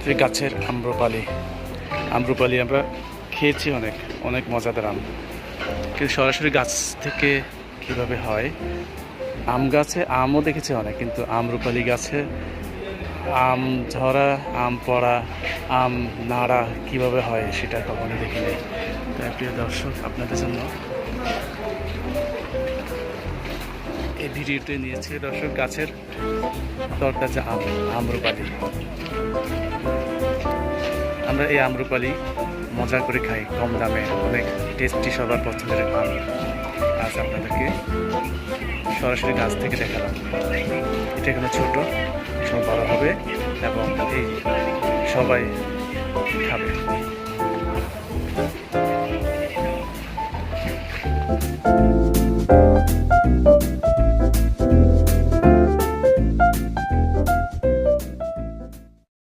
যে গাছের আম্রপালি আমরা খেয়েছি, অনেক অনেক মজাদার আম। কিন্তু সরাসরি গাছ থেকে কিভাবে হয়, আম গাছে আমও দেখেছি অনেক, কিন্তু আম্রপালি গাছে আম ঝরা, আম পড়া, আম নাড়া কিভাবে হয় সেটা কখনো দেখিনি। তাই প্রিয় দর্শক, আপনাদের জন্য এই ভিডিওটি নিয়েছে দর্শক গাছের তরতাজা আম, আম্রপালি। আমরা এই আম্রপালি মজা করে খাই কম দামে, অনেক টেস্টি, সবার পছন্দের আম। আজ আপনাদেরকে সরাসরি গাছ থেকে দেখালাম। এটা এখনো ছোট, সব বড় হবে এবং এই সবাই খাবে।